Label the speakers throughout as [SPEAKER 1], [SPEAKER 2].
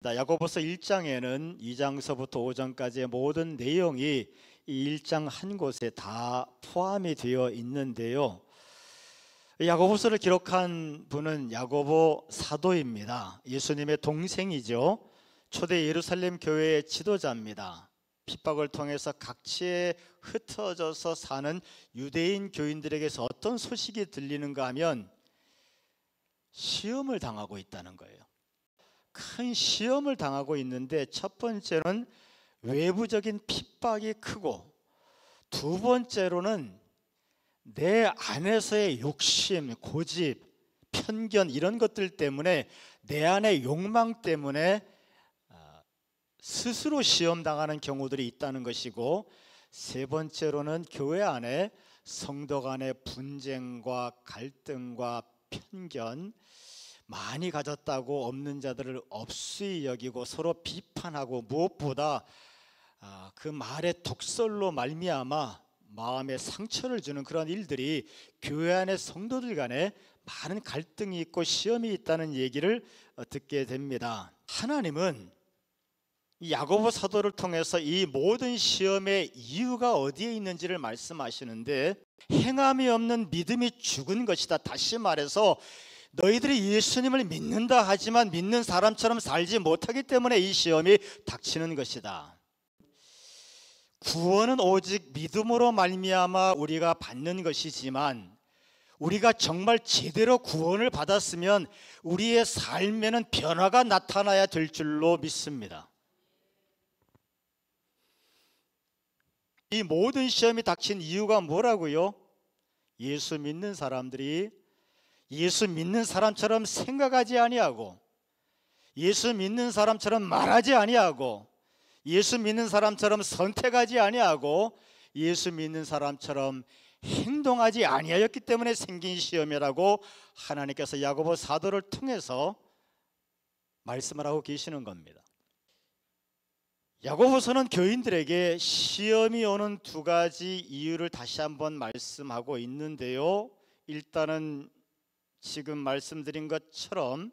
[SPEAKER 1] 야고보서 1장에는 2장서부터 5장까지의 모든 내용이 이 1장 한 곳에 다 포함이 되어 있는데요. 야고보서를 기록한 분은 야고보 사도입니다. 예수님의 동생이죠. 초대 예루살렘 교회의 지도자입니다. 핍박을 통해서 각지에 흩어져서 사는 유대인 교인들에게서 어떤 소식이 들리는가 하면 시험을 당하고 있다는 거예요. 큰 시험을 당하고 있는데, 첫 번째는 외부적인 핍박이 크고, 두 번째로는 내 안에서의 욕심, 고집, 편견 이런 것들 때문에, 내 안의 욕망 때문에 스스로 시험당하는 경우들이 있다는 것이고, 세 번째로는 교회 안에 성도 간의 분쟁과 갈등과 편견 많이 가졌다고 없는 자들을 없이 여기고 서로 비판하고, 무엇보다 그 말의 독설로 말미암아 마음에 상처를 주는 그런 일들이 교회 안의 성도들 간에 많은 갈등이 있고 시험이 있다는 얘기를 듣게 됩니다. 하나님은 이 야고보 사도를 통해서 이 모든 시험의 이유가 어디에 있는지를 말씀하시는데, 행함이 없는 믿음이 죽은 것이다. 다시 말해서 너희들이 예수님을 믿는다 하지만 믿는 사람처럼 살지 못하기 때문에 이 시험이 닥치는 것이다. 구원은 오직 믿음으로 말미암아 우리가 받는 것이지만, 우리가 정말 제대로 구원을 받았으면 우리의 삶에는 변화가 나타나야 될 줄로 믿습니다. 이 모든 시험이 닥친 이유가 뭐라고요? 예수 믿는 사람들이 예수 믿는 사람처럼 생각하지 아니하고, 예수 믿는 사람처럼 말하지 아니하고, 예수 믿는 사람처럼 선택하지 아니하고, 예수 믿는 사람처럼 행동하지 아니하였기 때문에 생긴 시험이라고 하나님께서 야고보 사도를 통해서 말씀을 하고 계시는 겁니다. 야고보서는 교인들에게 시험이 오는 두 가지 이유를 다시 한번 말씀하고 있는데요. 일단은 지금 말씀드린 것처럼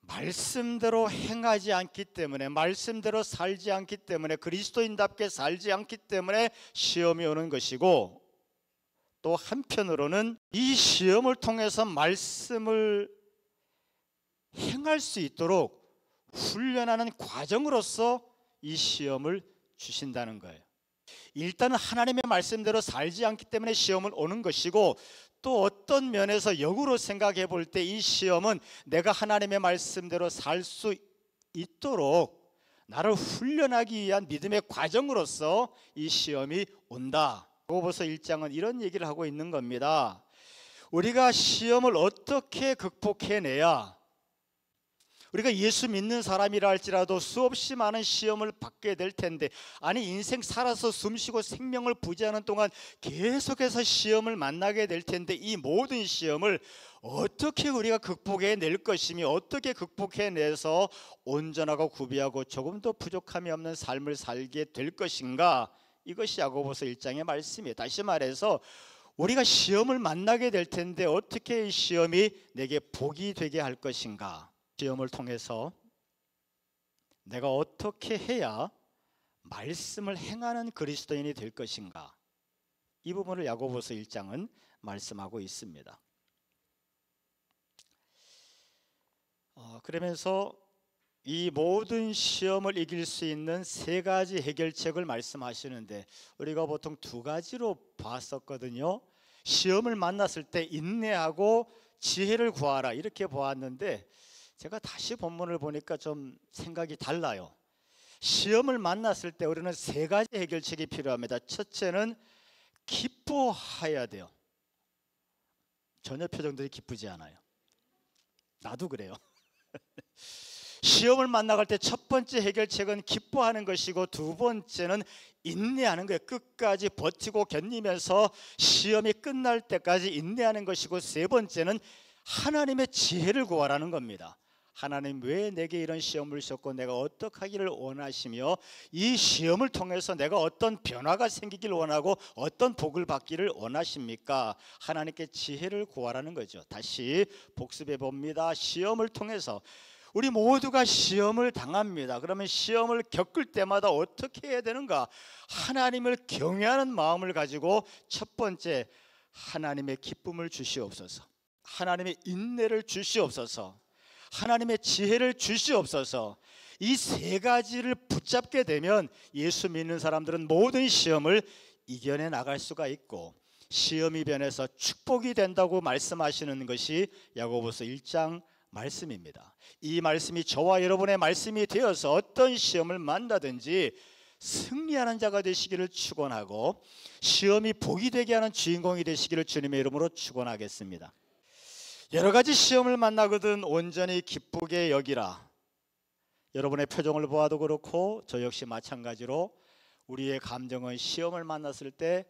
[SPEAKER 1] 말씀대로 행하지 않기 때문에, 말씀대로 살지 않기 때문에, 그리스도인답게 살지 않기 때문에 시험이 오는 것이고, 또 한편으로는 이 시험을 통해서 말씀을 행할 수 있도록 훈련하는 과정으로서 이 시험을 주신다는 거예요. 일단은 하나님의 말씀대로 살지 않기 때문에 시험을 오는 것이고, 또 어떤 면에서 역으로 생각해 볼 때 이 시험은 내가 하나님의 말씀대로 살 수 있도록 나를 훈련하기 위한 믿음의 과정으로서 이 시험이 온다. 야고보서 1장은 이런 얘기를 하고 있는 겁니다. 우리가 시험을 어떻게 극복해내야, 우리가 예수 믿는 사람이라 할지라도 수없이 많은 시험을 받게 될 텐데, 아니 인생 살아서 숨쉬고 생명을 부지하는 동안 계속해서 시험을 만나게 될 텐데, 이 모든 시험을 어떻게 우리가 극복해낼 것이며, 어떻게 극복해내서 온전하고 구비하고 조금 더 부족함이 없는 삶을 살게 될 것인가, 이것이 야고보서 1장의 말씀이에요. 다시 말해서 우리가 시험을 만나게 될 텐데 어떻게 이 시험이 내게 복이 되게 할 것인가, 시험을 통해서 내가 어떻게 해야 말씀을 행하는 그리스도인이 될 것인가, 이 부분을 야고보서 1장은 말씀하고 있습니다. 그러면서 이 모든 시험을 이길 수 있는 세 가지 해결책을 말씀하시는데, 우리가 보통 두 가지로 봤었거든요. 시험을 만났을 때 인내하고 지혜를 구하라, 이렇게 보았는데, 제가 다시 본문을 보니까 좀 생각이 달라요. 시험을 만났을 때 우리는 세 가지 해결책이 필요합니다. 첫째는 기뻐해야 돼요. 전혀 표정들이 기쁘지 않아요. 나도 그래요. 시험을 만나갈 때 첫 번째 해결책은 기뻐하는 것이고, 두 번째는 인내하는 거예요. 끝까지 버티고 견디면서 시험이 끝날 때까지 인내하는 것이고, 세 번째는 하나님의 지혜를 구하라는 겁니다. 하나님 왜 내게 이런 시험을 주셨고 내가 어떻게 하기를 원하시며, 이 시험을 통해서 내가 어떤 변화가 생기기를 원하고 어떤 복을 받기를 원하십니까? 하나님께 지혜를 구하라는 거죠. 다시 복습해 봅니다. 시험을 통해서 우리 모두가 시험을 당합니다. 그러면 시험을 겪을 때마다 어떻게 해야 되는가? 하나님을 경외하는 마음을 가지고 첫 번째, 하나님의 기쁨을 주시옵소서, 하나님의 인내를 주시옵소서, 하나님의 지혜를 주시옵소서. 이 세 가지를 붙잡게 되면 예수 믿는 사람들은 모든 시험을 이겨내 나갈 수가 있고 시험이 변해서 축복이 된다고 말씀하시는 것이 야고보서 1장 말씀입니다. 이 말씀이 저와 여러분의 말씀이 되어서 어떤 시험을 만나든지 승리하는 자가 되시기를 축원하고 시험이 복이 되게 하는 주인공이 되시기를 주님의 이름으로 축원하겠습니다. 여러 가지 시험을 만나거든 온전히 기쁘게 여기라. 여러분의 표정을 보아도 그렇고 저 역시 마찬가지로 우리의 감정은 시험을 만났을 때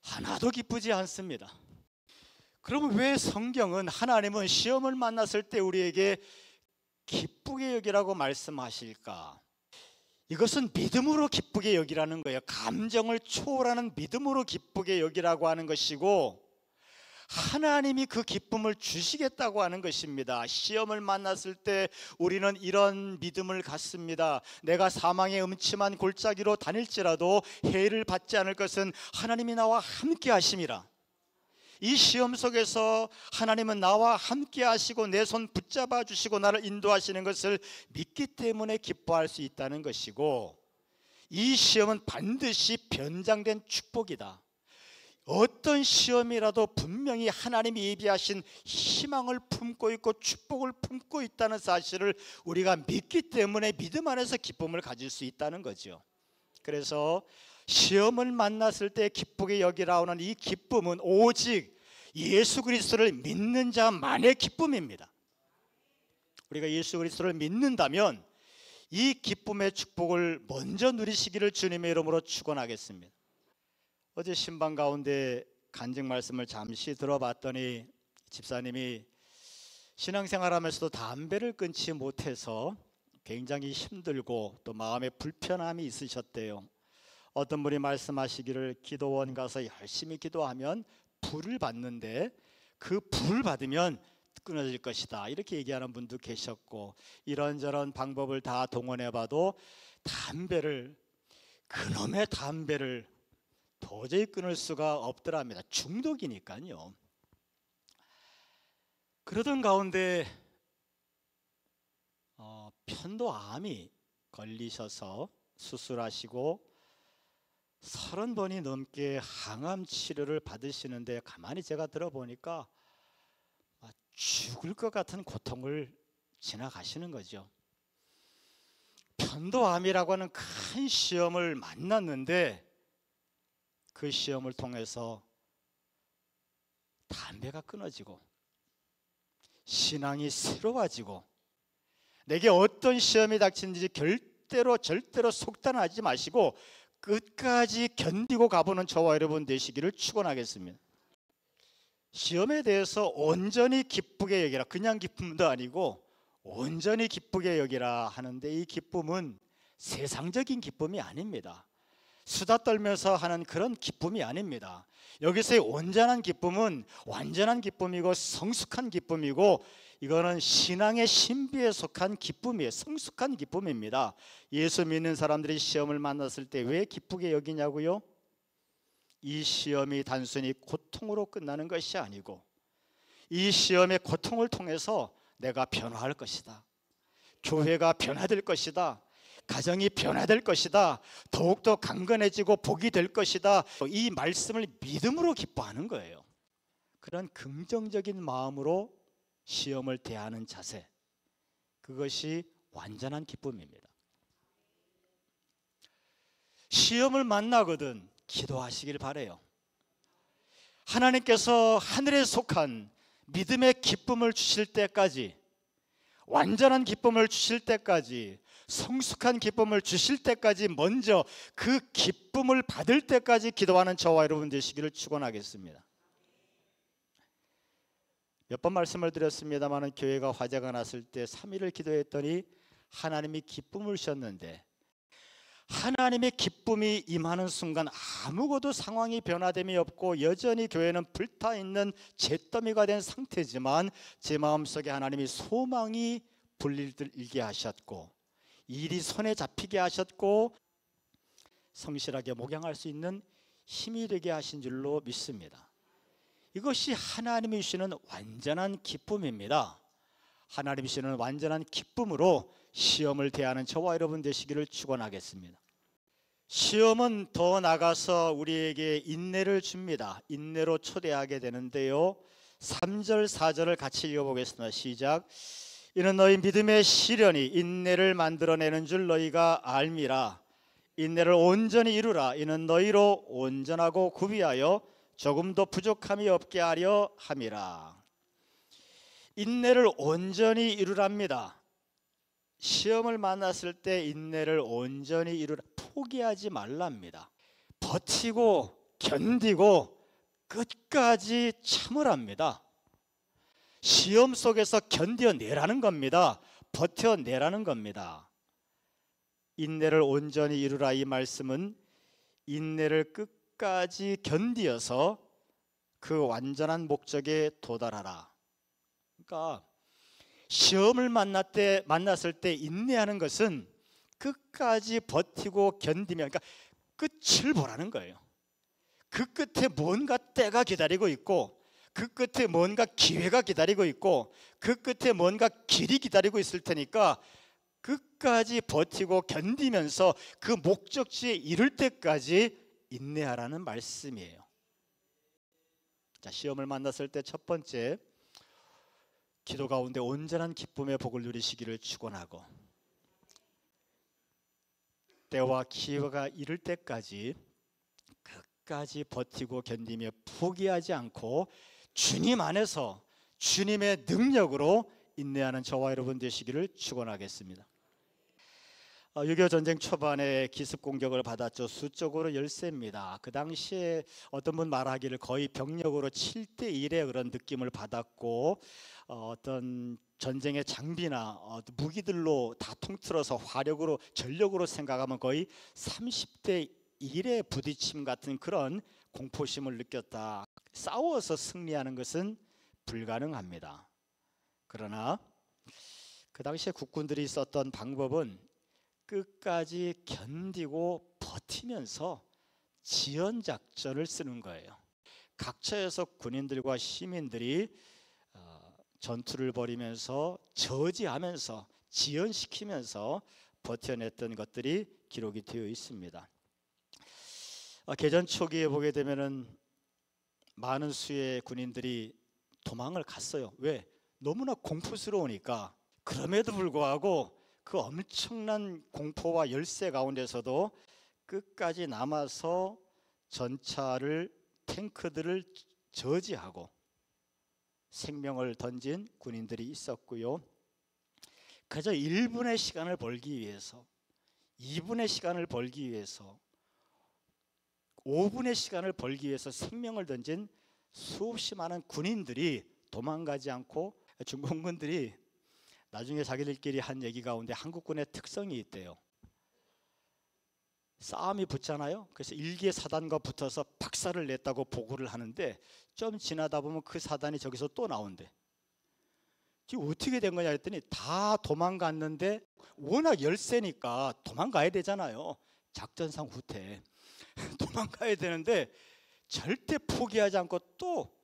[SPEAKER 1] 하나도 기쁘지 않습니다. 그러면 왜 성경은, 하나님은 시험을 만났을 때 우리에게 기쁘게 여기라고 말씀하실까? 이것은 믿음으로 기쁘게 여기라는 거예요. 감정을 초월하는 믿음으로 기쁘게 여기라고 하는 것이고 하나님이 그 기쁨을 주시겠다고 하는 것입니다. 시험을 만났을 때 우리는 이런 믿음을 갖습니다. 내가 사망의 음침한 골짜기로 다닐지라도 해를 받지 않을 것은 하나님이 나와 함께 하심이라. 이 시험 속에서 하나님은 나와 함께 하시고 내 손 붙잡아 주시고 나를 인도하시는 것을 믿기 때문에 기뻐할 수 있다는 것이고, 이 시험은 반드시 변장된 축복이다. 어떤 시험이라도 분명히 하나님이 예비하신 희망을 품고 있고 축복을 품고 있다는 사실을 우리가 믿기 때문에 믿음 안에서 기쁨을 가질 수 있다는 거죠. 그래서 시험을 만났을 때 기쁘게 여기라 하는 이 기쁨은 오직 예수 그리스도를 믿는 자만의 기쁨입니다. 우리가 예수 그리스도를 믿는다면 이 기쁨의 축복을 먼저 누리시기를 주님의 이름으로 축원하겠습니다. 어제 신방 가운데 간증 말씀을 잠시 들어봤더니 집사님이 신앙생활하면서도 담배를 끊지 못해서 굉장히 힘들고 또 마음에 불편함이 있으셨대요. 어떤 분이 말씀하시기를 기도원 가서 열심히 기도하면 불을 받는데 그 불 받으면 끊어질 것이다, 이렇게 얘기하는 분도 계셨고, 이런저런 방법을 다 동원해봐도 그놈의 담배를 도저히 끊을 수가 없더랍니다. 중독이니까요. 그러던 가운데 편도암이 걸리셔서 수술하시고 30번이 넘게 항암 치료를 받으시는데 가만히 제가 들어보니까 죽을 것 같은 고통을 지나가시는 거죠. 편도암이라고 하는 큰 시험을 만났는데 그 시험을 통해서 담배가 끊어지고 신앙이 새로워지고, 내게 어떤 시험이 닥치는지 절대로 속단하지 마시고 끝까지 견디고 가보는 저와 여러분 되시기를 축원하겠습니다. 시험에 대해서 온전히 기쁘게 여기라, 그냥 기쁨도 아니고 온전히 기쁘게 여기라 하는데, 이 기쁨은 세상적인 기쁨이 아닙니다. 수다 떨면서 하는 그런 기쁨이 아닙니다. 여기서의 온전한 기쁨은 완전한 기쁨이고 성숙한 기쁨이고, 이거는 신앙의 신비에 속한 기쁨이에요. 성숙한 기쁨입니다. 예수 믿는 사람들이 시험을 만났을 때 왜 기쁘게 여기냐고요? 이 시험이 단순히 고통으로 끝나는 것이 아니고 이 시험의 고통을 통해서 내가 변화할 것이다, 교회가 변화될 것이다, 가정이 변화될 것이다, 더욱더 강건해지고 복이 될 것이다, 이 말씀을 믿음으로 기뻐하는 거예요. 그런 긍정적인 마음으로 시험을 대하는 자세, 그것이 완전한 기쁨입니다. 시험을 만나거든 기도하시길 바라요. 하나님께서 하늘에 속한 믿음의 기쁨을 주실 때까지, 완전한 기쁨을 주실 때까지, 성숙한 기쁨을 주실 때까지 먼저 그 기쁨을 받을 때까지 기도하는 저와 여러분 되시기를 축원하겠습니다. 몇 번 말씀을 드렸습니다만 교회가 화재가 났을 때 3일을 기도했더니 하나님이 기쁨을 주셨는데, 하나님의 기쁨이 임하는 순간 아무것도 상황이 변화됨이 없고 여전히 교회는 불타있는 잿더미가 된 상태지만 제 마음속에 하나님이 소망이 불일 일게 하셨고 일이 손에 잡히게 하셨고 성실하게 목양할 수 있는 힘이 되게 하신 줄로 믿습니다. 이것이 하나님이 주시는 완전한 기쁨입니다. 하나님이 주시는 완전한 기쁨으로 시험을 대하는 저와 여러분 되시기를 축원하겠습니다. 시험은 더 나가서 우리에게 인내를 줍니다. 인내로 초대하게 되는데요, 3절 4절을 같이 읽어보겠습니다. 시작. 이는 너희 믿음의 시련이 인내를 만들어내는 줄 너희가 알미라. 인내를 온전히 이루라. 이는 너희로 온전하고 구비하여 조금도 부족함이 없게 하려 함이라. 인내를 온전히 이루랍니다. 시험을 만났을 때 인내를 온전히 이루라. 포기하지 말랍니다. 버티고 견디고 끝까지 참으랍니다. 시험 속에서 견뎌내라는 겁니다. 버텨내라는 겁니다. 인내를 온전히 이루라, 이 말씀은 인내를 끝까지 견디어서 그 완전한 목적에 도달하라. 그러니까 시험을 만났을 때 인내하는 것은 끝까지 버티고 견디면, 그러니까 끝을 보라는 거예요. 그 끝에 뭔가 때가 기다리고 있고, 그 끝에 뭔가 기회가 기다리고 있고, 그 끝에 뭔가 길이 기다리고 있을 테니까 끝까지 버티고 견디면서 그 목적지에 이를 때까지 인내하라는 말씀이에요. 자, 시험을 만났을 때 첫 번째, 기도 가운데 온전한 기쁨의 복을 누리시기를 축원하고, 때와 기회가 이를 때까지 끝까지 버티고 견디며 포기하지 않고 주님 안에서 주님의 능력으로 인내하는 저와 여러분 되시기를 축원하겠습니다. 6.25 전쟁 초반에 기습 공격을 받았죠. 수적으로 열세입니다. 그 당시에 어떤 분 말하기를 거의 병력으로 7대1의 그런 느낌을 받았고, 어떤 전쟁의 장비나 무기들로 다 통틀어서 화력으로 전력으로 생각하면 거의 30대1의 부딪힘 같은 그런 공포심을 느꼈다. 싸워서 승리하는 것은 불가능합니다. 그러나 그 당시에 국군들이 썼던 방법은 끝까지 견디고 버티면서 지연작전을 쓰는 거예요. 각처에서 군인들과 시민들이 전투를 벌이면서 저지하면서 지연시키면서 버텨냈던 것들이 기록이 되어 있습니다. 개전 초기에 보게 되면은 많은 수의 군인들이 도망을 갔어요. 왜? 너무나 공포스러우니까. 그럼에도 불구하고 그 엄청난 공포와 열세 가운데서도 끝까지 남아서 전차를, 탱크들을 저지하고 생명을 던진 군인들이 있었고요. 그저 1분의 시간을 벌기 위해서, 2분의 시간을 벌기 위해서, 5분의 시간을 벌기 위해서 생명을 던진 수없이 많은 군인들이 도망가지 않고, 중공군들이 나중에 자기들끼리 한 얘기 가운데 한국군의 특성이 있대요. 싸움이 붙잖아요. 그래서 일개 사단과 붙어서 박살을 냈다고 보고를 하는데, 좀 지나다 보면 그 사단이 저기서 또 나온대. 지금 어떻게 된 거냐 했더니 다 도망갔는데 워낙 열세니까 도망가야 되잖아요. 작전상 후퇴. 도망가야 되는데 절대 포기하지 않고 또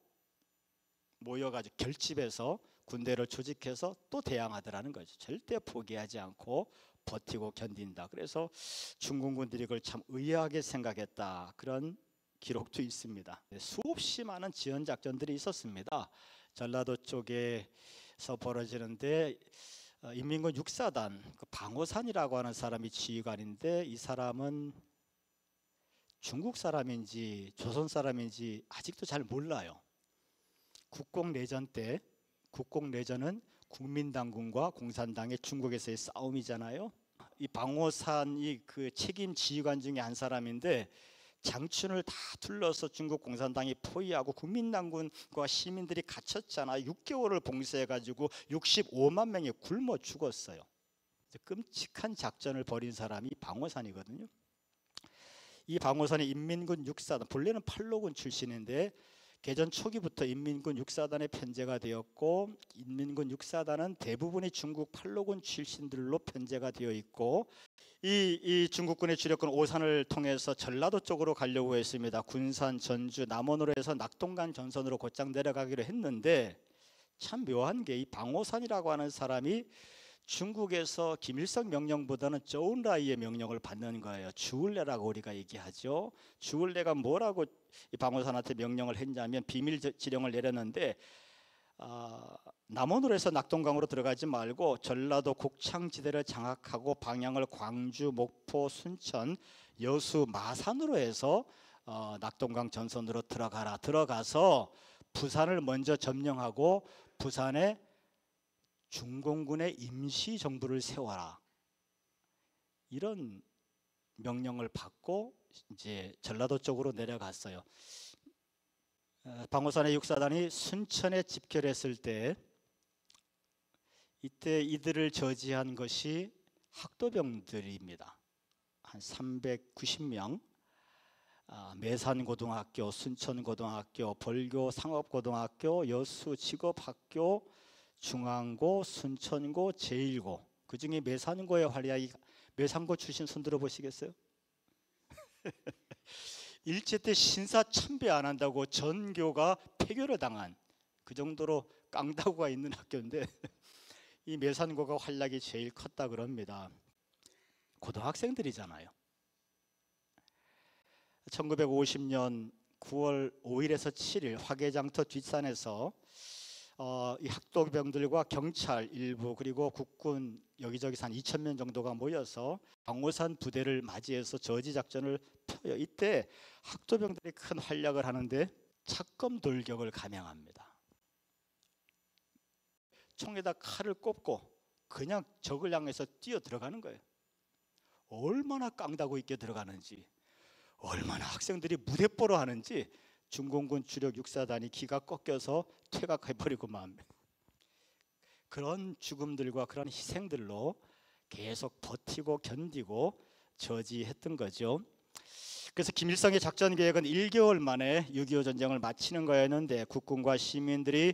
[SPEAKER 1] 모여가지고 결집해서 군대를 조직해서 또 대항하더라는 거죠. 절대 포기하지 않고 버티고 견딘다. 그래서 중공군들이 그걸 참 의아하게 생각했다. 그런 기록도 있습니다. 수없이 많은 지연 작전들이 있었습니다. 전라도 쪽에서 벌어지는데 인민군 6사단 그 방호산이라고 하는 사람이 지휘관인데, 이 사람은 중국 사람인지 조선 사람인지 아직도 잘 몰라요. 국공내전 때, 국공내전은 국민당군과 공산당의 중국에서의 싸움이잖아요. 이 방호산이 그 책임 지휘관 중에 한 사람인데, 장춘을 다 둘러서 중국 공산당이 포위하고 국민당군과 시민들이 갇혔잖아요. 6개월을 봉쇄해가지고 65만 명이 굶어 죽었어요. 끔찍한 작전을 벌인 사람이 방호산이거든요. 이 방호산이 인민군 6사단, 본래는 팔로군 출신인데 개전 초기부터 인민군 육사단의 편제가 되었고, 인민군 육사단은 대부분이 중국 팔로군 출신들로 편제가 되어 있고, 이 중국군의 주력군 오산을 통해서 전라도 쪽으로 가려고 했습니다. 군산, 전주, 남원으로 해서 낙동강 전선으로 곧장 내려가기로 했는데, 참 묘한 게 이 방오산이라고 하는 사람이 중국에서 김일성 명령보다는 쪼은라이의 명령을 받는 거예요. 주울레라고 우리가 얘기하죠. 주울레가 뭐라고 이 방오산한테 명령을 했냐면, 비밀 지령을 내렸는데, 남원으로 해서 낙동강으로 들어가지 말고 전라도 곡창지대를 장악하고 방향을 광주, 목포, 순천, 여수, 마산으로 해서 낙동강 전선으로 들어가라. 들어가서 부산을 먼저 점령하고 부산에 중공군의 임시 정부를 세워라. 이런 명령을 받고 이제 전라도 쪽으로 내려갔어요. 방오산의 육사단이 순천에 집결했을 때, 이때 이들을 저지한 것이 학도병들입니다. 한 390명. 매산고등학교, 순천고등학교, 벌교 상업고등학교, 여수 직업학교, 중앙고, 순천고, 제1고. 그 중에 매산고의 활약이, 매산고 출신 손 들어보시겠어요? 일제 때 신사 참배 안 한다고 전교가 폐교를 당한, 그 정도로 깡다구가 있는 학교인데 이 매산고가 활약이 제일 컸다 그럽니다. 고등학생들이잖아요. 1950년 9월 5일에서 7일 화개장터 뒷산에서 이 학도병들과 경찰 일부 그리고 국군 여기저기서 한 2,000명 정도가 모여서 방오산 부대를 맞이해서 저지작전을 펴요. 이때 학도병들이 큰 활약을 하는데 착검돌격을 감행합니다. 총에다 칼을 꼽고 그냥 적을 향해서 뛰어 들어가는 거예요. 얼마나 깡다구 있게 들어가는지, 얼마나 학생들이 무대뽀로 하는지 중공군 주력 육사단이 기가 꺾여서 퇴각해버리고 만, 그런 죽음들과 그런 희생들로 계속 버티고 견디고 저지했던 거죠. 그래서 김일성의 작전 계획은 1개월 만에 6.25 전쟁을 마치는 거였는데, 국군과 시민들이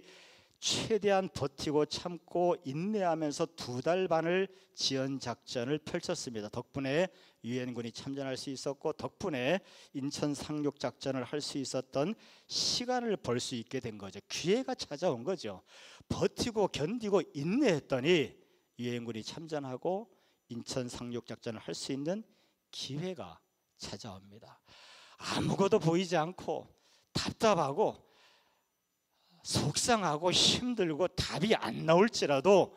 [SPEAKER 1] 최대한 버티고 참고 인내하면서 2달 반을 지연 작전을 펼쳤습니다. 덕분에 유엔군이 참전할 수 있었고, 덕분에 인천 상륙 작전을 할 수 있었던 시간을 벌 수 있게 된 거죠. 기회가 찾아온 거죠. 버티고 견디고 인내했더니 유엔군이 참전하고 인천 상륙 작전을 할 수 있는 기회가 찾아옵니다. 아무것도 보이지 않고 답답하고 속상하고 힘들고 답이 안 나올지라도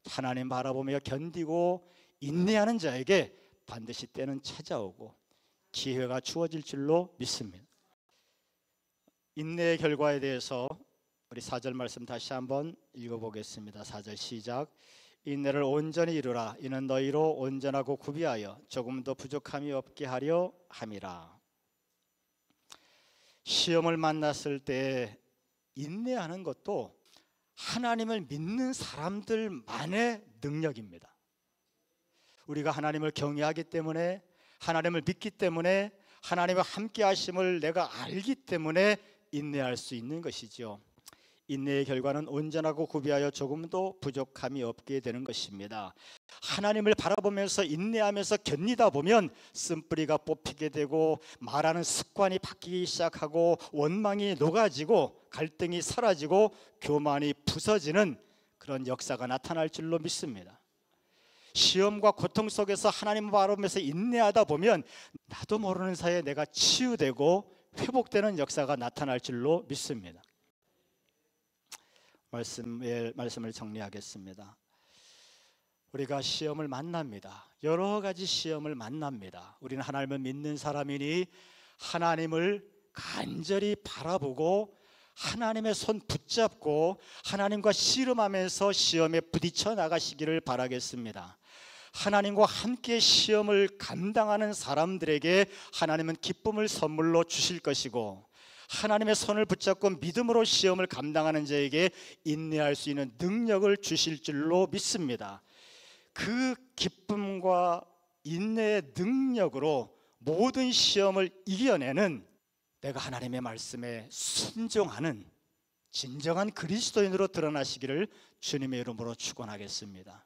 [SPEAKER 1] 하나님 바라보며 견디고 인내하는 자에게 반드시 때는 찾아오고 기회가 주어질 줄로 믿습니다. 인내의 결과에 대해서 우리 4절 말씀 다시 한번 읽어보겠습니다. 4절 시작. 인내를 온전히 이루라. 이는 너희로 온전하고 구비하여 조금도 부족함이 없게 하려 함이라. 시험을 만났을 때 인내하는 것도 하나님을 믿는 사람들만의 능력입니다. 우리가 하나님을 경외하기 때문에, 하나님을 믿기 때문에, 하나님과 함께 하심을 내가 알기 때문에 인내할 수 있는 것이죠. 인내의 결과는 온전하고 구비하여 조금도 부족함이 없게 되는 것입니다. 하나님을 바라보면서 인내하면서 견디다 보면 쓴뿌리가 뽑히게 되고, 말하는 습관이 바뀌기 시작하고, 원망이 녹아지고, 갈등이 사라지고, 교만이 부서지는 그런 역사가 나타날 줄로 믿습니다. 시험과 고통 속에서 하나님을 바라보면서 인내하다 보면 나도 모르는 사이에 내가 치유되고 회복되는 역사가 나타날 줄로 믿습니다. 말씀을 정리하겠습니다. 우리가 시험을 만납니다. 여러 가지 시험을 만납니다. 우리는 하나님을 믿는 사람이니 하나님을 간절히 바라보고 하나님의 손 붙잡고 하나님과 씨름하면서 시험에 부딪혀 나가시기를 바라겠습니다. 하나님과 함께 시험을 감당하는 사람들에게 하나님은 기쁨을 선물로 주실 것이고, 하나님의 손을 붙잡고 믿음으로 시험을 감당하는 자에게 인내할 수 있는 능력을 주실 줄로 믿습니다. 그 기쁨과 인내의 능력으로 모든 시험을 이겨내는 내가 하나님의 말씀에 순종하는 진정한 그리스도인으로 드러나시기를 주님의 이름으로 축원하겠습니다.